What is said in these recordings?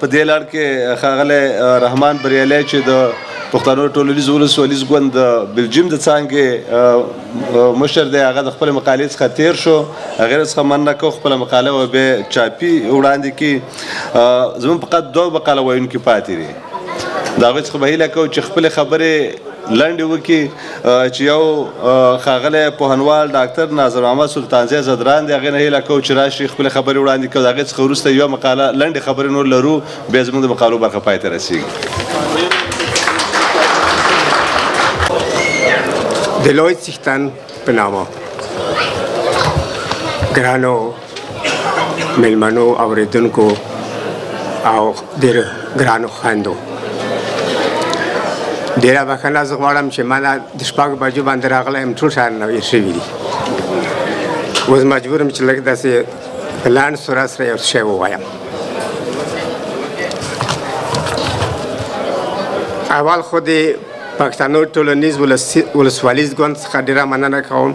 په دې لړ کې ښاغلی رحمان بریالی چې د پښتنو ټولنیز ولسوالیز ګوند د بلجیم د څانګې مشر دی، هغه د خپلې مقالې څخه تېر شو، هغې څخه مننه کوو خپله مقاله به بیا چاپي وړاندې کړي. زموږ فقط 2 مقاله ویونکي پاتې دي، د هغوی څخه به هیله کوو چې خپلې خبرې لنډې وکړي، چې یو ښاغلی پوهنوال ډاکټر ناظر محمد سلطانزی زدران دی، هغې نه هیله کوو چې راشي خپلې خبرې وړاندې کړو، د هغې څخه وروسته یوه مقاله لنډې خبرې نور لرو، بیا زموږ د مقالو برخه پای ته رسېږي. د لوی څښتن په نامه ګرانو مېلمنو، اورېدونکو او ډېرو ګرانو خویندو، ډېره بښنه زه غواړم چې ما د 6 بجو باندې راغلی یم، ټول شیان هېر شوي دي. اوس مجبور یم چې لږ داسې په لنډ صورت سره یو شی ووایم. اول خو د پښتنو ټولنیز ولسوالیز ګوند څخه ډېره مننه کوم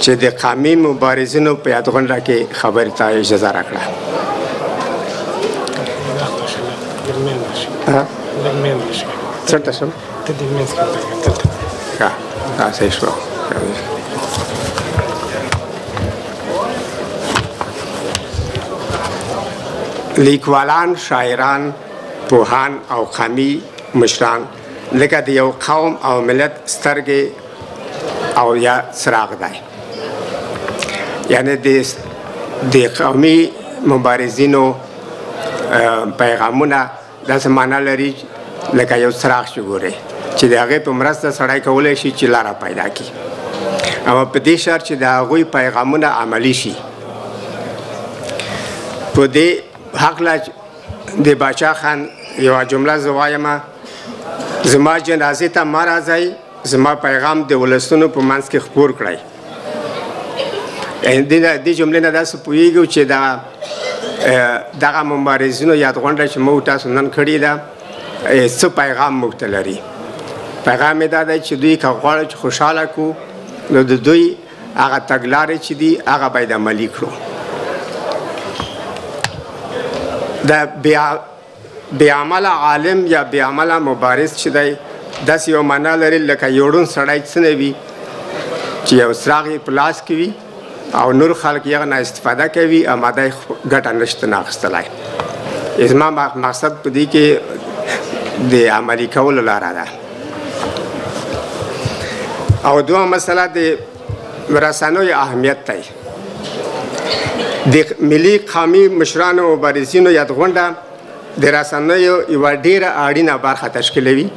چې د قومي مبارزینو په یادغونډه کې خبرې ته اجازه راکړه. څنګه شم؟ ښه صحیح شو. لیکوالان، شاعران، پوهان او قومي مشران لکه د یو قوم او ملت سترګې او یا څراغ دی. یعنی د قومي مبارزینو پیغامونه داسې معنا لري لکه یو څراغ چې ګورې چې د هغې په مرسته سړی کولی شي چې لاره پیدا کړي، اما په دې شرط چې د هغوی پیغامونه عملي شي. په دې هکله د باچا خان یوه جمله زه وایمه: زما جنازې ته مه راځئ، زما پیغام د ولسونو په منځ کې خپور کړئ. دې جملې نه داسې پوهېږو چې دغه مبارزینو یادغونډه چې موږ تاسو نن کړې ده څه پیغام موږ ته لري. پیغام یې دا دی چې دوی که غواړو چې خوشحاله کړو، نو د دوی هغه تګلارې چې دي هغه باید عملي کړو. د بې عمله عالم یا بې عمله مبارز چې دی داسې یو معنا لري لکه یو ړوند سړی څه وي چې یو څراغ یې په لاس کې وي او نور خلک یې هغه نه استفاده کوي، اما دی ګټه نشته نه اخیستلی. زما مقصد په دې کې د عملي کولو لاره ده. او دوه مسله د رسنیو اهمیت دی. د ملي قومي مشرانو مبارزینو یادغونډه د رسنیو یوه ډېره اړینه برخه تشکیلوي.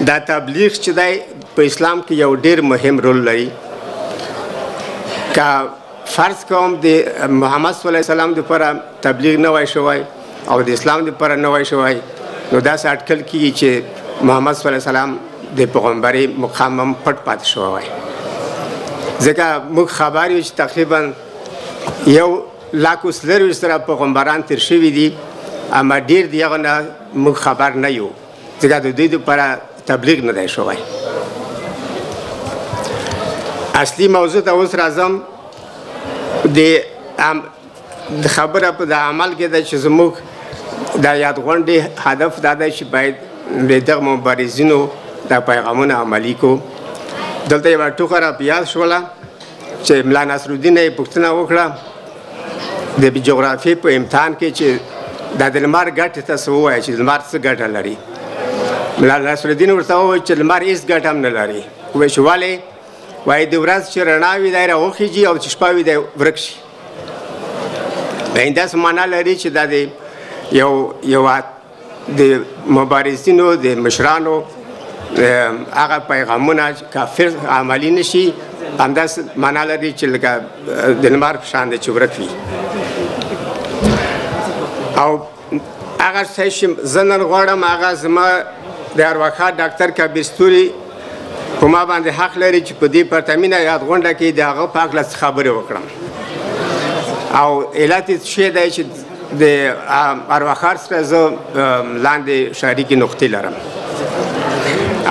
دا تبلیغ چې دی په اسلام کې یو ډېر مهم رول لري. که فرض کوم د محمد صلی الله علیه وسلم دپاره تبلیغ نه وای شوی او د اسلام دپاره نه وای شوی، نو داسې اټکل کېږي چې محمد صلی الله علیه وسلم د پیغمبري مقام هم پټ پاتې شوی وای. ځکه موږ خبر یو چې تقریبا 1,40,000 پیغمبران تیر شوي دي، اما ډېر د هغه نه موږ خبر نه یو، ځکه د دوی دپاره تبلیغ نه دی شوی. اصلي موضوع ته اوس راځم. د خبره په د عمل کې ده چې زموږ د یادغونډې هدف دا دی چې باید د دغه مبارزینو دا پیغامونه عملي کړو. دلته یوه ټوکه را په یاد شوله چې ملا نصرالدین یې پوښتنه وکړه د جغرافیې په امتحان کې چې دا د لمر ګټې ته څه ووایه چې لمر څه ګټه لري. ملا نصرالدین ورته وویل چې لمر هېڅ ګټه هم نه لري. ووایي چې ولې؟ وایي د ورځ چې رڼا وي دی راوخیږي او چې شپه وي دی ورک شي. داسې معنا لري چې دا د یو د مبارزینو د مشرانو هغه پیغامونه که عملي نه شي، همداسې معنا لري چې لکه د لمر په شان دی چې ورک وي. او هغه څه چې زه نن غواړم هغه زما د ارواښاد ډاکټر کبیر ستوري په ما باندې حق لري چې په دې پرتمینه یادغونډه کې د هغه په هکله خبرې وکړم. او علت یې شی دی چې د ارواښاد سره زه لاندې شریکې نقطې لرم.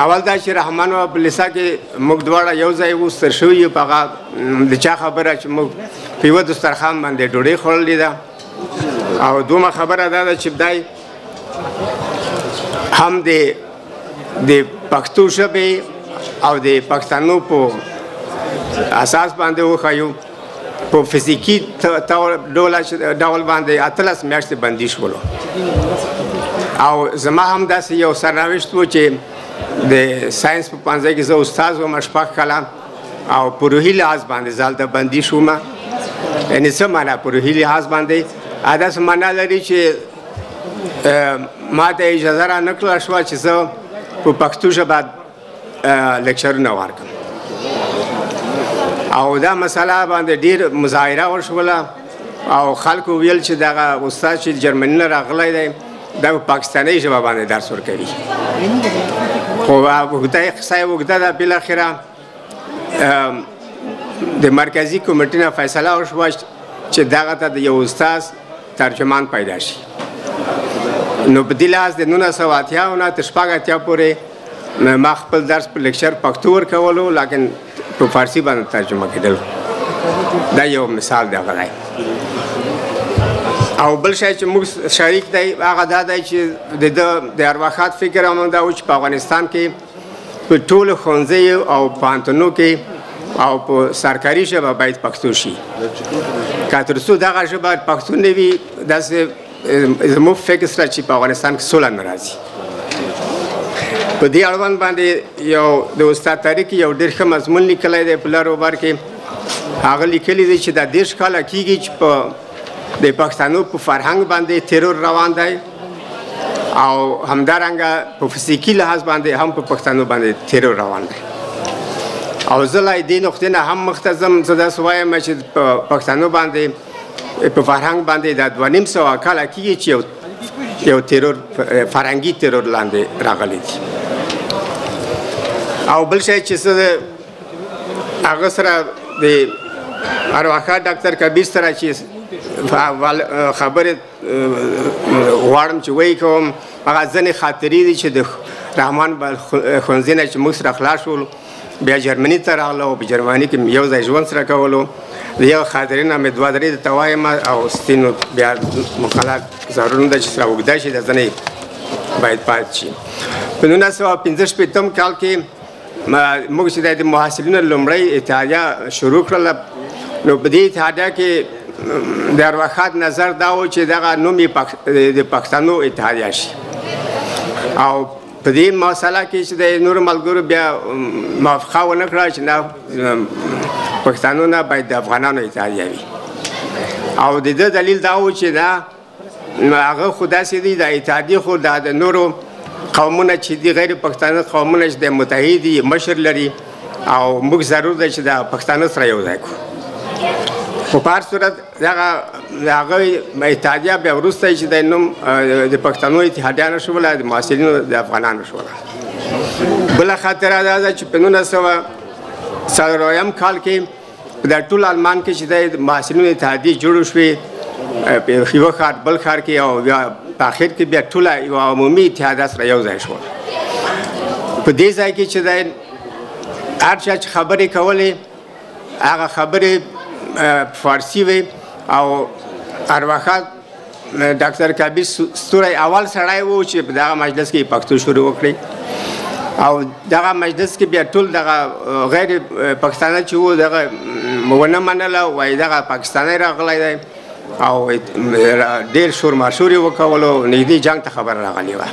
اول دا چې رحمان بابا په لیسه کې موږ دواړه یو ځای اوس تر شوي یو. په هغه د چا خبره چې موږ په یوه دسترخوان باندې ډوډۍ خوړلې ده او دومره خبره دا ده چې خدای هم د پښتو ژبې او د پښتنو په اساس باندې وښایو په فزیکي ډول باندې 18 میاشتې بندي شولو او زما هم داسې یو سرنوشت و چې د ساینس په پوهنځي کې زه استاد وم 6 کاله او په روحي لحاظ باندې زه هلته بندي شوم یعنې څه معنا په روحي لحاظ باندې داسې معنا لري چې ما ته اجازه را نه کړله شوه چې زه په پښتو ژبه لیکچرونه ورکړم او دا مسله باندې ډېر مظاهره وشوله او خلکو ویل چې دغه استاد چې جرمني نه راغلی دی دا په پاکستاني ژبه باندې درس ورکوي خو قصه یې اوږده ده بالاخره د مرکزي کمیټې نه فیصله وشوه چې دغه ته د یو استاد ترجمان پیدا شي نو په دې لحاظ د 1980 نه تر 1980 پورې ما خپل درس په لیکچر پښتو ورکولو لیکن په فارسي باندې ترجمه کېدل دا یو مثال دی هغه او بل شی چې موږ شریک دی هغه دا دی چې د ارواښاد فکر هم دا و چې په افغانستان کې په ټولو ښوونځیو او پوهنتونو کې او په سرکاري ژبه باید پښتو شي که تر څو دغه ژبه پښتو نه وي داسې زموږ فکر سره چې په افغانستان کې سوله نه راځي په دې اړوند باندې یو د استاد طارق یو ډېر ښه مضمون لیکلی دی په لر و بر کې هغه لیکلی دی چې دا 10 کاله کېږي چې په د پښتنو په فرهنګ باندې تیرور روان دی او همدارنګه په فزیکي لحاظ باندې هم په پښتنو باندې تیرور روان دی او زه لا دې نقطې نه هم مختزم زه داسې وایم چې په پښتنو باندې په فرهنګ باندې دا 2.5 کاله کېږي چې یو تیرور فرهنګي تیرور لاندې راغلی دی او بل شی چې زه هغه سره د ارواښاد ډاکټر کبیر سره چې خبرې غواړم چې وایي کوم هغه ځینې خاطرې دي چې د رحمان ښوونځي نه چې موږ سره خلاص شولو بیا جرمني ته راغلو او په جرمني کې یو ځای ژوند سره کولو د یو خاطرې نه مې 2-3 درته وایم او ستینو بیا مقاله ضرور ده چې سره اوږده شي د ځینې باید پاتې شي په 1965 کال کې موږ چې د محصلینو لومړی اتحادیه شروع کړله نو په دې اتحادیه کې د ارواښاد نظر دا و چې دغه نوم یې د پښتنو اتحادیه شي او په دې مسله کې چې د نورو ملګرو بیا موافقه ونه کړه چې نه پښتنو نه باید د افغانانو اتحادیه وي او د ده دلیل دا و چې دا هغه خو داسې دي د اتحادیې خو د نورو قومونه چې دي غیر پښتانه قومونه چې د متحدي مشر لري او موږ ضرور دی چې د پښتانه سره یو ځای کړو خو په هر صورت هغه اتحادیه بیا وروسته چې د نوم د پښتنو اتحادیه نه شوله د محصلینو د افغانانو شوله بله خاطره دا ده چې په 1940 کال کې د ټول آلمان کې چې د محصلینو اتحادیې جوړې شوې په یوه ښار بل ښار کې او بیا په اخر کې بیا ټوله یوه عمومي اتحادیه سره یو ځای شول په دې ځای کې چې د هر چا چې خبرې کولې هغه خبرې فارسی وي او ارواښاد ډاکټر کبیر ستوری اول سړی و چې په دغه مجلس کې پښتو شروع وکړي او دغه مجلس کې بیا ټول دغه غیر پښتانه چې وو دغه ونه منله وایي دغه پاکستانی راغلی دی او ډېر شور ماشور یې وکولو نږدې جنګ ته خبره راغلې وه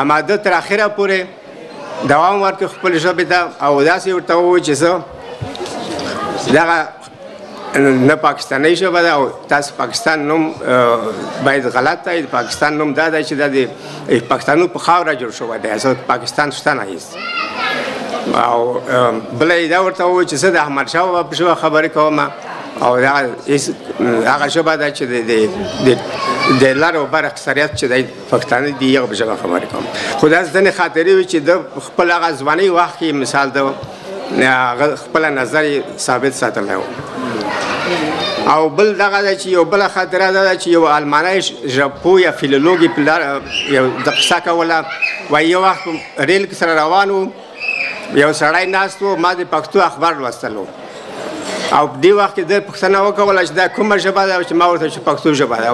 اما ده تر اخره پورې دوام ورکړ خپلې ژبې ته او داسې ورته ووایي چې زه دغه نه پاکستانی ژبه ده او تاسو پاکستان نوم باید غلط دی پاکستان نوم دا دی چې دا د پښتنو په خاوره جوړ شوی دی اصل پاکستان شته نه هیڅ او بله یې دا ورته ووایي چې زه د احمدشاه بابا په ژبه خبرې کوم او هغه ژبه ده چې د لر او بر اکثریت چې دی پښتانه دي هغه په ژبه خبرې کوم خو دا ځینې خاطرې وي چې د خپل هغه ځوانۍ وخت کې مثال ده هغه خپله نظر یې ثابت ساتلی و او بل دغه ده چې یو بله خاطره دا ده چې یو المانی ژبپوه یا فیلولوګ یې یو د قصه کوله وایي یو وخت ریل کې سره روان و یو سړی ناست و ما د پښتو اخبار لوستلو او په دې وخت کې د پوښتنه وکوله چې دا کومه ژبه ده چې ما ورته چې پښتو ژبه ده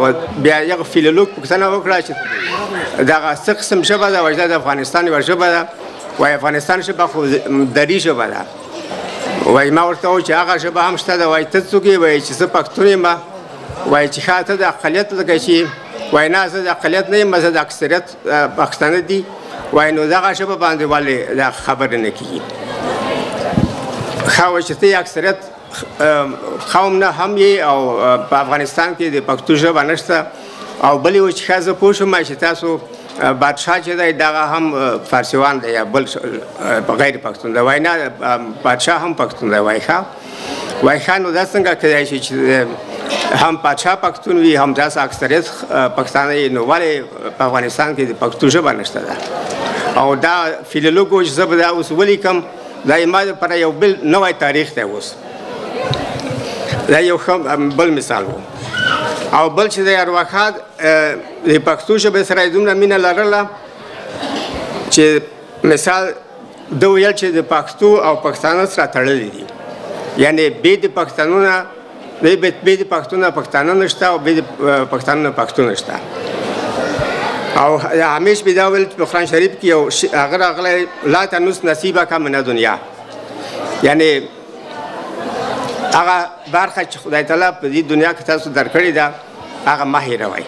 بیا یو فیلولوګ پوښتنه وکړه چې دغه څه قسم ژبه ده وایي دا د افغانستان یوه ژبه ده وایي افغانستان ژبه خو دري ژبه ده وایي ما ورته وویل چې هغه ژبه هم شته ده وایي ته څوک یې وایي چې زه پښتون یم وایي چې ښه ته د اقلیت لکه چې وایي نه زه د اقلیت نه یم زه د اکثریت پښتانه دي وایي نو دغه ژبه باندې ولې دا خبرې نه کېږي ښه وایي چې ته اکثریت قوم نه هم یې او په افغانستان کې د پښتو ژبه نشته او بل یې وایي چې ښه زه پوه شوم چې تاسو بادشاه چې دی دغه هم فارسیوان دی یا بل غیر پښتون دی وایي نه بادشاه هم پښتون دی وایي ښه وایي ښه نو دا څنګه کیدای شي چې هم پادشاه پښتون وي هم داسې اکثریت پښتانه یې نو ولې په افغانستان کې د پښتو ژبه نشته ده او دا فیلولوګ و چې زه به دا اوس ولیکم دا زما دپاره یو بل نوی تاریخ دی اوس دا یو ښه بل مثال و او بل چې د ارواښاد د پښتو ژبې سره یې دومره مینه لرله چې مثال ده ویل چې د پښتو او پښتانه سره تړلي دي یعنې بې د پښتنو نه بې د پښتو نه پښتانه نشته او بې د پښتانه نه پښتو نشته او همیش به دا ویل په قرآن شریف کې یو هغه راغلی لا تنس نصیبک من دنیا یعنې هغه برخه چې خدای تعالی په دې دنیا کې تاسو درکړې ده هغه مه هېروئ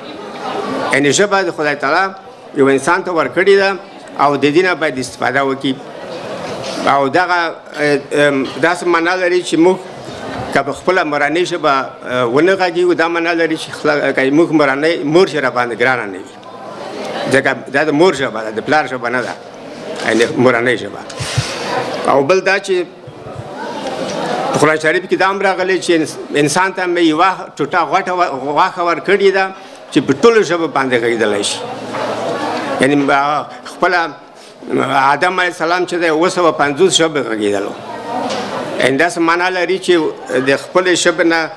یعنې ژبه د خدای تعالی یو انسان ته ورکړې ده او د دې نه باید استفاده وکړي او دغه داسې معنا لري چې موږ که په خپله مورنۍ ژبه ونه غږېږو دا معنا لري چې موږ مورنۍ مور چې راباندې ګرانه نه وي ځکه دا د مور ژبه ده د پلار ژبه نه ده یعنې مورنۍ ژبه او بل دا چې په قرآن شریف کې دا هم راغلی چې انسان ته مې یوه ټوټه غوښه ورکړې ده چې په ټولو ژبو باندې غږېدلی شي یعنې خپله آدم علیه السلام چې دی 250 ژبې غږېدلو یعنې داسې معنا لري چې د خپلې ژبې نه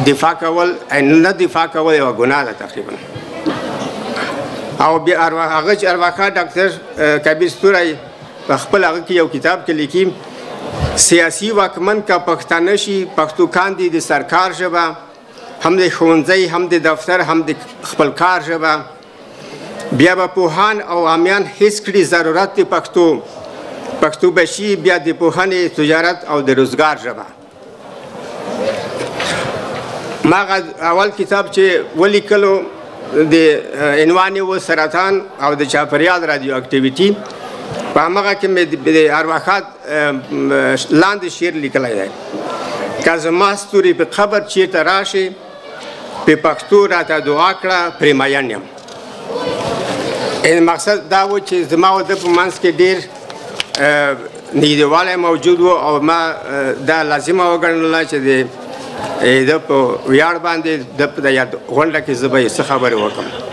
دفاع کول نه دفاع کول یوه ګناه ده تقریبا او بیا هغه چې ارواښاد ډاکټر کبیر ستوری په خپل هغه کې یو کتاب کې لیکي سیاسي واکمن که پښتانه شي پښتو کاندي د سرکار ژبه هم د ښوونځی هم د دفتر هم د خپل کار ژبه بیا به پوهان او عامیان هیڅ کړي ضرورت د پښتو به شي بیا د پوهنې تجارت او د روزګار ژبه ما اول کتاب چې ولیکلو د عنوان یې و سرطان او د چاپریال رادیو اکټیویټي په هماغه کې مې د ارواښاد لاندې شعر لیکلی دی که زما ستوري په قبر چېرته راشي په پښتو راته دعا کړه پرې مین یم مقصد دا و چې زما او ده په منځ کې ډېر نږدېوالی موجود و او ما دا لازمه وګڼله چې د په ویاړ باندې د غونډه کې زه به یې څه خبرې وکړم